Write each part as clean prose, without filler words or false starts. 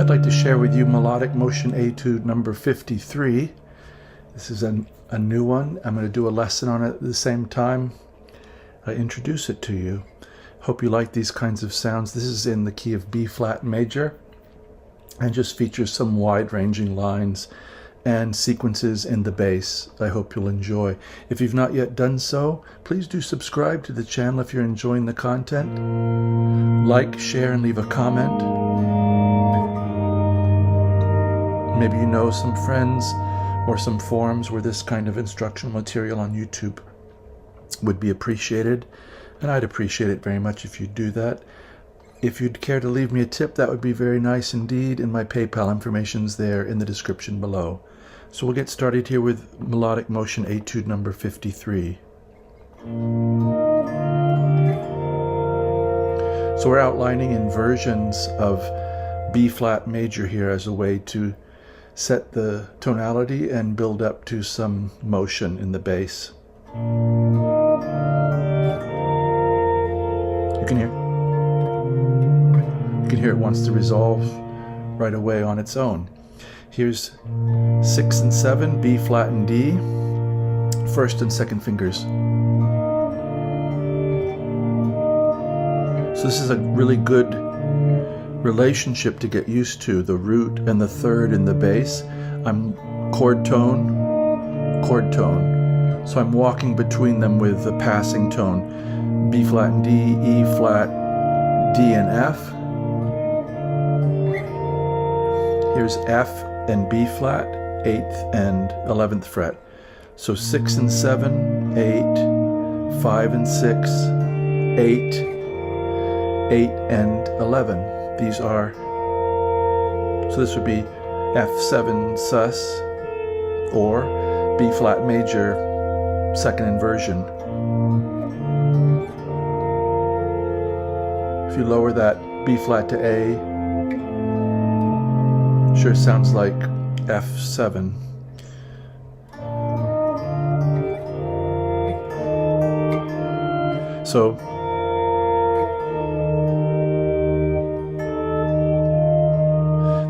I'd like to share with you Melodic Motion Etude number 53. This is a new one. I'm going to do a lesson on it at the same time I introduce it to you. Hope you like these kinds of sounds. This is in the key of B flat major and just features some wide-ranging lines and sequences in the bass I hope you'll enjoy. If you've not yet done so, please do subscribe to the channel if you're enjoying the content. Like, share, and leave a comment. Maybe you know some friends or some forums where this kind of instructional material on YouTube would be appreciated, and I'd appreciate it very much if you'd do that. If you'd care to leave me a tip, that would be very nice indeed, and my PayPal information's there in the description below. So we'll get started here with Melodic Motion Etude number 53. So we're outlining inversions of B flat major here as a way to set the tonality and build up to some motion in the bass. You can hear it wants to resolve right away on its own. Here's 6 and 7, B flat and D, first and second fingers. So this is a really good relationship to get used to, the root and the third in the bass. I'm chord tone, chord tone. So I'm walking between them with a passing tone. B flat and D, E flat, D and F. Here's F and B flat, 8th and 11th fret. So 6 and 7, 8, 5 and 6, 8, 8 and 11. These are, so this would be F7 sus or B flat major, second inversion. If you lower that B flat to A, sure sounds like F7. So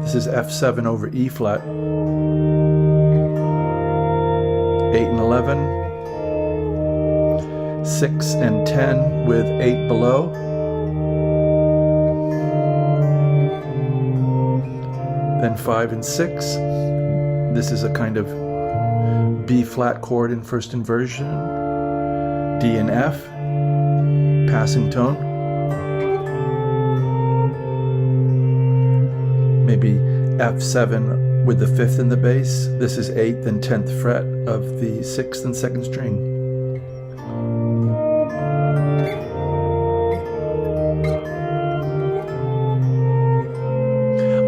this is F7 over E flat, 8 and 11, 6 and 10 with 8 below, then 5 and 6. This is a kind of B flat chord in first inversion, D and F, passing tone. Maybe F7 with the 5th in the bass. This is 8th and 10th fret of the 6th and 2nd string.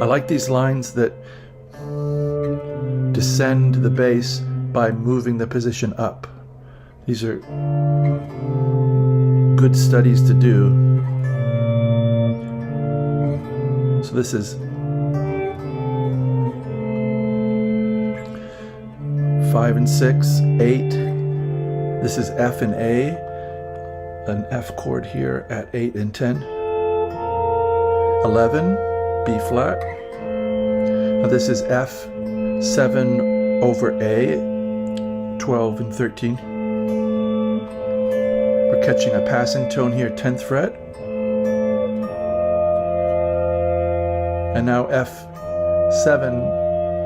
I like these lines that descend the bass by moving the position up. These are good studies to do. So this is 5 and 6, 8. This is F and A, an F chord here at 8 and 10. 11, B flat. Now this is F7 over A, 12 and 13. We're catching a passing tone here, 10th fret. And now F7,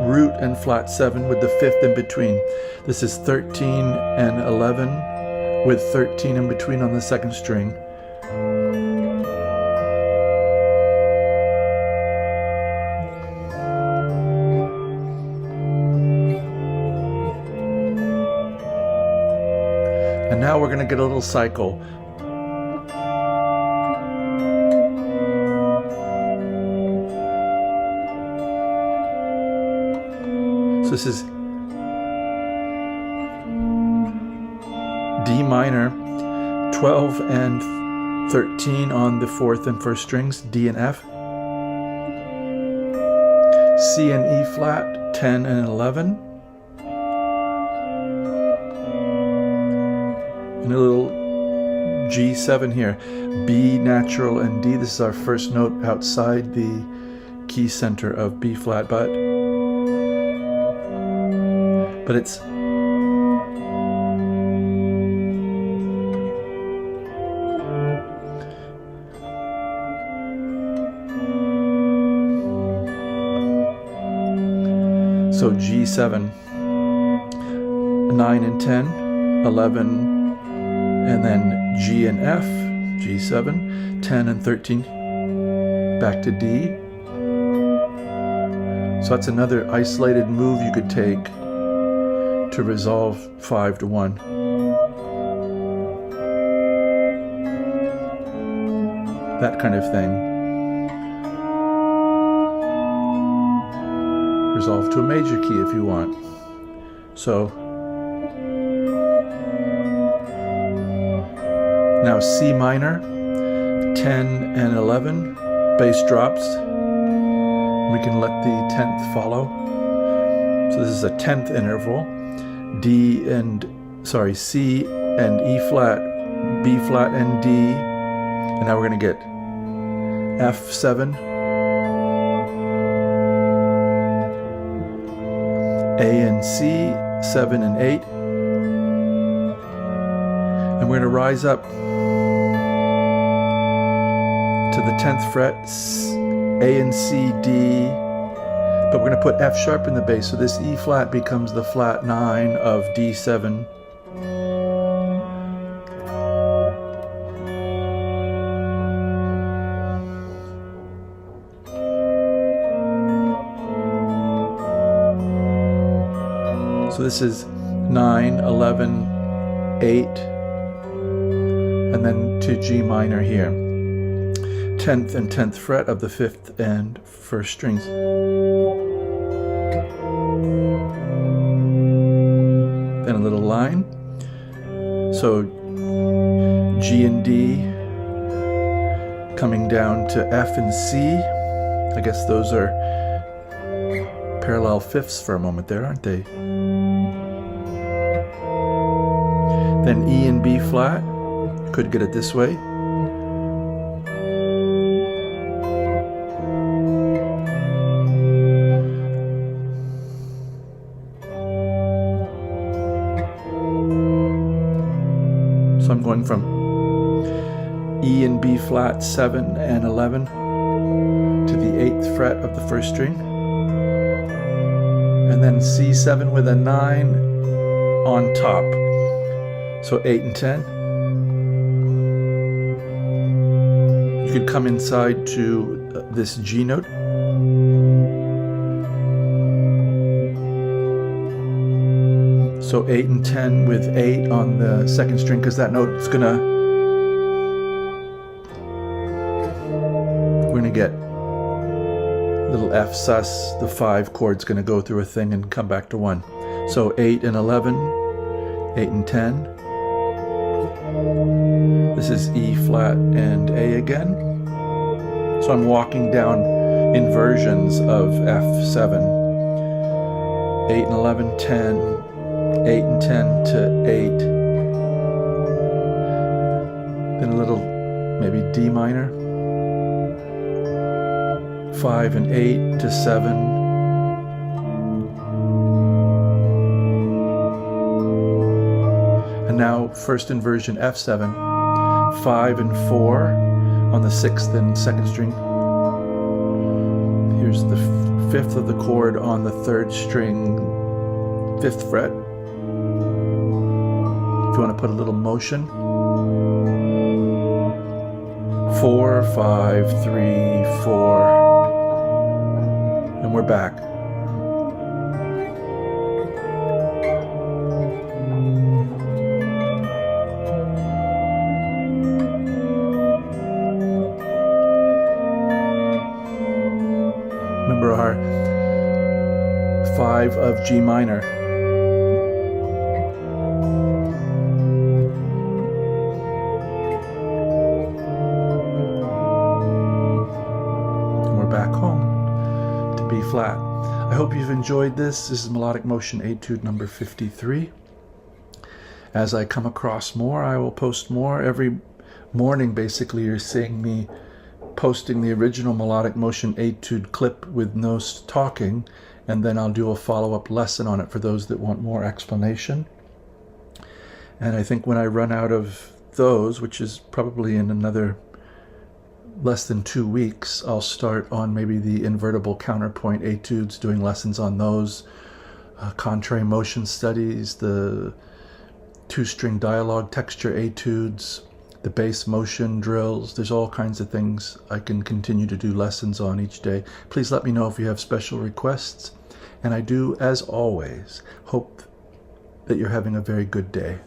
root and flat 7 with the 5th in between. This is 13 and 11 with 13 in between on the 2nd string. And now we're going to get a little cycle. So this is D minor, 12 and 13 on the 4th and 1st strings, D and F. C and E flat, 10 and 11. And a little G7 here. B natural and D. This is our first note outside the key center of B flat, but it's so G7, 9 and 10, 11, and then G and F, G7, 10 and 13, back to D. So that's another isolated move you could take to resolve 5 to 1. That kind of thing. Resolve to a major key if you want. So now C minor, 10 and 11, bass drops. We can let the 10th follow. So this is a 10th interval. C and E flat, B flat and D. And now we're going to get F7, A and C, 7 and 8. And we're going to rise up to the 10th fret, A and C, D, but we're going to put F sharp in the bass, so this E flat becomes the flat 9 of D7. So this is 9, 11, 8, and then to G minor here. 10th and 10th fret of the 5th and 1st strings. Then a little line. So G and D coming down to F and C. I guess those are parallel fifths for a moment there, aren't they? Then E and B flat. Could get it this way. So I'm going from E and B flat 7 and 11 to the 8th fret of the 1st string. And then C7 with a 9 on top. So 8 and 10. You could come inside to this G note. So 8 and 10 with 8 on the 2nd string, because that note is we're gonna get little F sus, the 5 chord's gonna go through a thing and come back to 1. So 8 and 11, 8 and 10. This is E flat and A again. So I'm walking down inversions of F7. 8 and 11, 10, 8 and 10 to 8. Then a little, maybe D minor. 5 and 8 to 7. And now first inversion F7, 5 and 4 on the 6th and 2nd string. Here's the 5th of the chord on the 3rd string, 5th fret. If you want to put a little motion. 4, 5, 3, 4, and we're back. Remember our 5 of G minor. And we're back home to B flat. I hope you've enjoyed this. This is Melodic Motion Etude number 53. As I come across more, I will post more. Every morning, basically, you're seeing me posting the original Melodic Motion Etude clip with no talking, and then I'll do a follow-up lesson on it for those that want more explanation. And I think when I run out of those, which is probably in another less than 2 weeks, I'll start on maybe the invertible counterpoint etudes, doing lessons on those, contrary motion studies, the two-string dialogue texture etudes, the bass motion drills. There's all kinds of things I can continue to do lessons on each day. Please let me know if you have special requests. And I do, as always, hope that you're having a very good day.